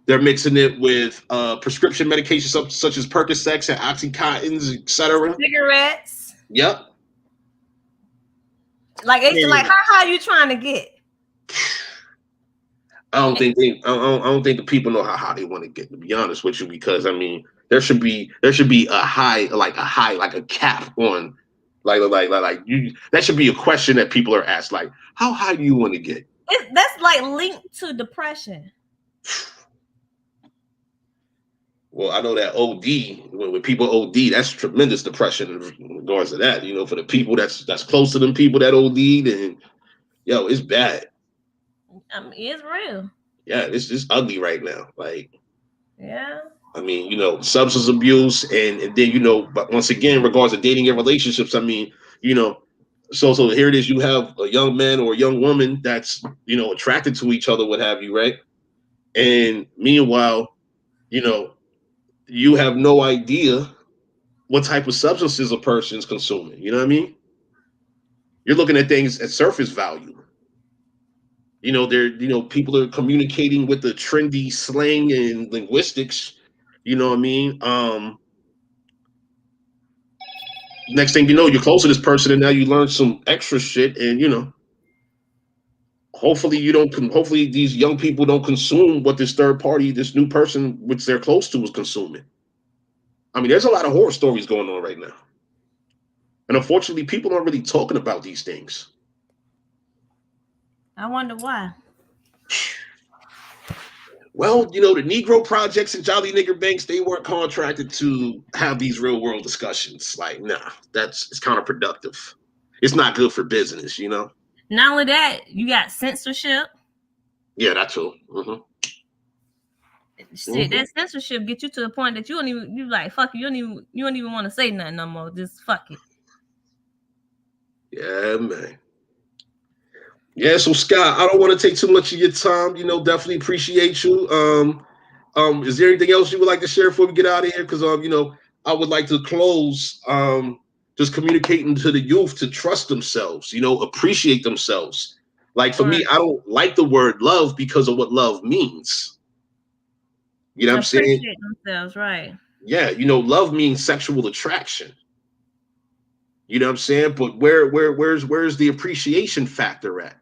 A: They're mixing it with prescription medications such as Percocets and Oxycontins, etc.
C: Cigarettes.
A: Yep.
C: Like it's like
A: And
C: how you trying to get?
A: I don't think the people know how they want to get. To be honest with you, because I mean, there should be a cap on you. That should be a question that people are asked, like, how high do you want to get?
C: That's like linked to depression.
A: Well, I know that OD, when people OD, that's tremendous depression in regards to that. For the people that's close to them people that OD, then yo, it's bad.
C: I mean, it's real.
A: Yeah, it's ugly right now. Like,
C: yeah.
A: I mean, substance abuse, and then but once again, in regards to dating and relationships, I mean, so here it is. You have a young man or a young woman that's attracted to each other, what have you, right? And meanwhile, you have no idea what type of substances a person's consuming. You know what I mean? You're looking at things at surface value. People are communicating with the trendy slang and linguistics. You know what I mean? Next thing you know, you're close to this person, and now you learn some extra shit, and hopefully you don't. Hopefully these young people don't consume what this third party, this new person, which they're close to, is consuming. I mean, there's a lot of horror stories going on right now, and unfortunately, people aren't really talking about these things.
C: I wonder why.
A: Well, the Negro Projects and Jolly Nigger Banks, they weren't contracted to have these real world discussions. Like, nah, it's counterproductive. It's not good for business,
C: Not only that, you got censorship.
A: Yeah, that's true. Mm-hmm.
C: Shit, that censorship get you to the point that you like, fuck you don't even want to say nothing no more. Just fuck it.
A: Yeah, man. Yeah, so Scott, I don't want to take too much of your time. Definitely appreciate you. Is there anything else you would like to share before we get out of here? Because I would like to close just communicating to the youth to trust themselves, appreciate themselves. Like for me, I don't like the word love because of what love means. You know what I'm saying?
C: Appreciate themselves, right?
A: Yeah, love means sexual attraction. You know what I'm saying? But where's the appreciation factor at?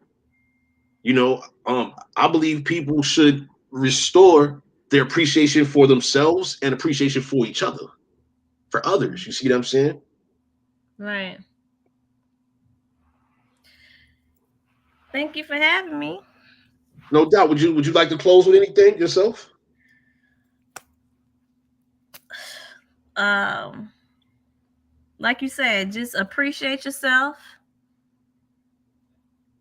A: I believe people should restore their appreciation for themselves and appreciation for each other, for others. You see what I'm saying?
C: Right. Thank you for having me.
A: No doubt. Would you like to close with anything yourself?
C: Like you said, just appreciate yourself,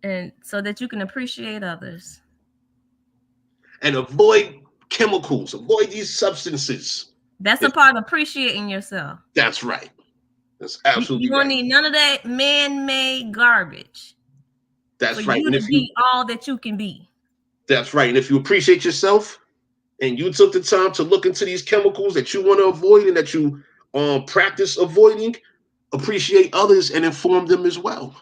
C: and so that you can appreciate others.
A: And avoid chemicals. Avoid these substances.
C: That's a part of appreciating yourself.
A: That's right. That's absolutely
C: you
A: right.
C: You don't need none of that man-made garbage.
A: That's
C: for
A: right.
C: You
A: and
C: to be all that you can be.
A: That's right. And if you appreciate yourself and you took the time to look into these chemicals that you want to avoid and that you practice avoiding, appreciate others and inform them as well.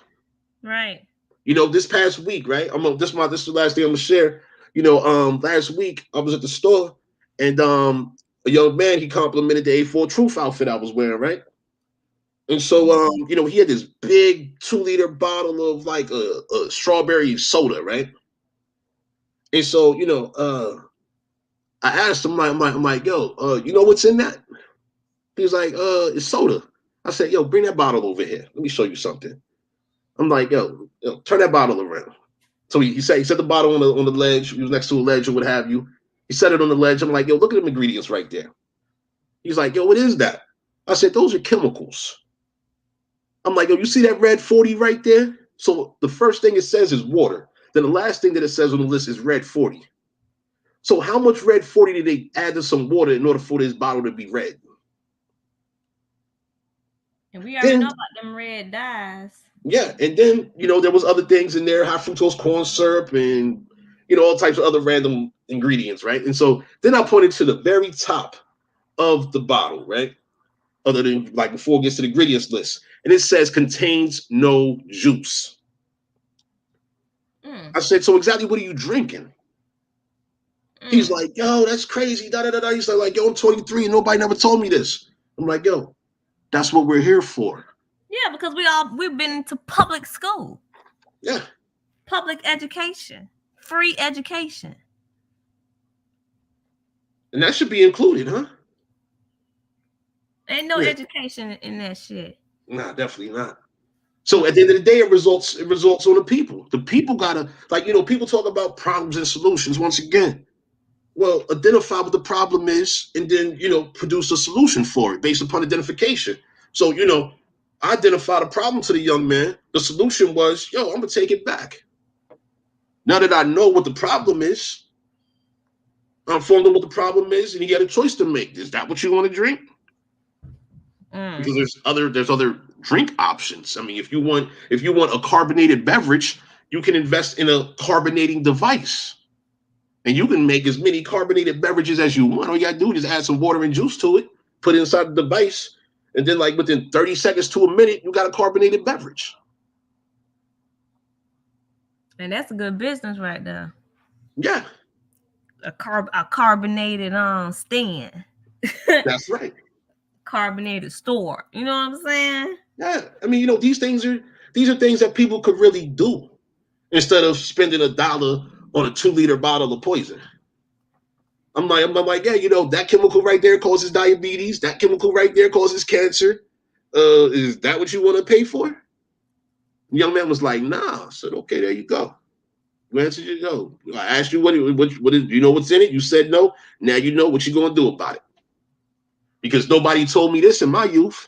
C: Right.
A: This past week, right? This is the last thing I'm gonna share. Last week I was at the store and a young man, he complimented the A4 Truth outfit I was wearing, right? And so he had this big 2-liter bottle of like a strawberry soda, right? And so, I asked him, I'm like, yo, you know what's in that? He was like, it's soda. I said, yo, bring that bottle over here. Let me show you something. I'm like, yo turn that bottle around. So he set the bottle on the ledge. He was next to a ledge or what have you. He set it on the ledge. I'm like, yo, look at them ingredients right there. He's like, yo, what is that? I said, those are chemicals. I'm like, yo, you see that red 40 right there? So the first thing it says is water. Then the last thing that it says on the list is red 40. So how much red 40 did they add to some water in order for this bottle to be red?
C: And we already know about them red dyes.
A: Yeah, and then there was other things in there, high fructose corn syrup, and all types of other random ingredients, right? And so then I pointed to the very top of the bottle, right? Other than like before it gets to the ingredients list, and it says contains no juice. I said, so exactly what are you drinking? He's like, yo, that's crazy. Da da da da. He's like, yo, I'm 23 and nobody never told me this. I'm like, yo, that's what we're here for.
C: Yeah, because we've been to public school.
A: Yeah.
C: Public education. Free education.
A: And that should be included, huh?
C: Ain't no education in that shit.
A: Nah, definitely not. So at the end of the day, it results on the people. The people gotta, people talk about problems and solutions. Once again, well, identify what the problem is and then, produce a solution for it based upon identification. So, I identified a problem to the young man. The solution was, yo, I'm gonna take it back. Now that I know what the problem is, I informed him what the problem is, and he had a choice to make. Is that what you want to drink? Because there's other drink options. I mean, if you want a carbonated beverage, you can invest in a carbonating device, and you can make as many carbonated beverages as you want. All you gotta do is add some water and juice to it, put it inside the device, and then like within 30 seconds to a minute, you got a carbonated beverage.
C: And that's a good business right there.
A: Yeah.
C: A carbonated stand.
A: That's right.
C: Carbonated store. You know what I'm saying?
A: Yeah. I mean, these are things that people could really do instead of spending $1 on a 2-liter bottle of poison. I'm like, yeah, that chemical right there causes diabetes. That chemical right there causes cancer. Is that what you want to pay for? The young man was like, nah. I said, okay, there you go. You answered your no. I asked you what is, you know what's in it? You said no. Now you know what you're going to do about it. Because nobody told me this in my youth.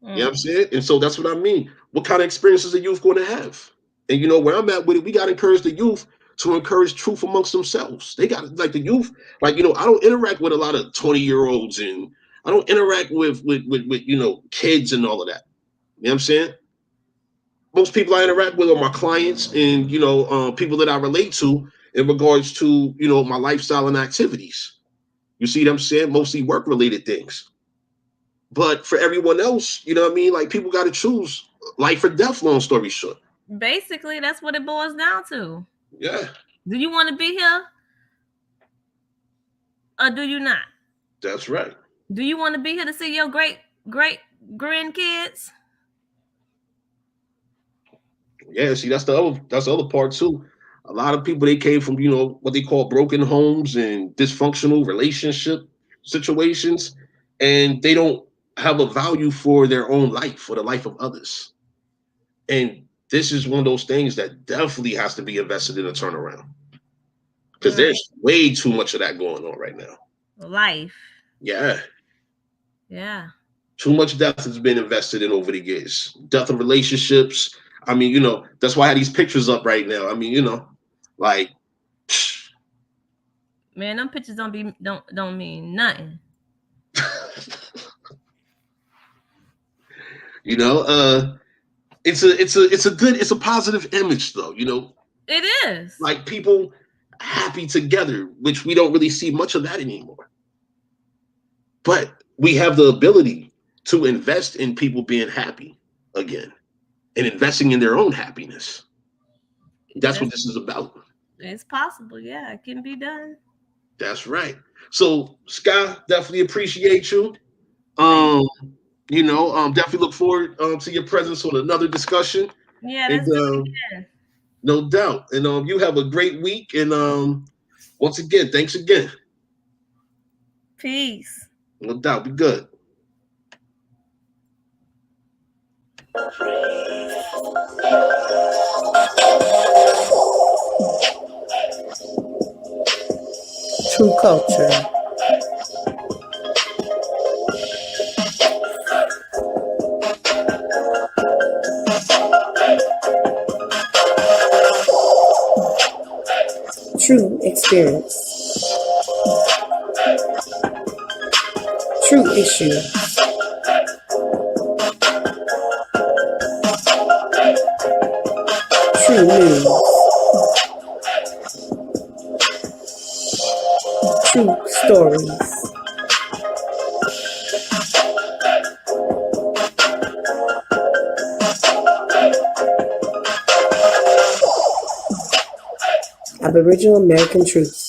A: You know what I'm saying? And so that's what I mean. What kind of experiences are youth going to have? And where I'm at with it, we got to encourage the youth to encourage truth amongst themselves. They got the youth, I don't interact with a lot of 20-year-olds and I don't interact with kids and all of that. You know what I'm saying? Most people I interact with are my clients and, people that I relate to in regards to, my lifestyle and activities. You see what I'm saying? Mostly work-related things. But for everyone else, you know what I mean? Like, people got to choose life or death, long story short.
C: Basically, that's what it boils down to.
A: Yeah.
C: Do you want to be here? Or do you not?
A: That's right.
C: Do you want to be here to see your great grandkids?
A: Yeah, see, that's the other part too. A lot of people, they came from, what they call broken homes and dysfunctional relationship situations, and they don't have a value for their own life or the life of others. And this is one of those things that definitely has to be invested in a turnaround. Because there's way too much of that going on right now.
C: Life.
A: Yeah.
C: Yeah.
A: Too much death has been invested in over the years. Death of relationships. I mean, that's why I have these pictures up right now. I mean, like,
C: man, them pictures don't mean nothing.
A: It's a positive image though,
C: It is.
A: like people happy together, which we don't really see much of that anymore. But we have the ability to invest in people being happy again and investing in their own happiness. That's what this is about.
C: It's possible. Yeah, it can be done.
A: That's right. So, Sky, definitely appreciate you. Definitely look forward to your presence on another discussion.
C: Yeah, that's good.
A: No doubt. And you have a great week. And once again, thanks again.
C: Peace.
A: No doubt. Be good.
B: True culture. True experience. True issues. True news. True stories. Aboriginal American Truths.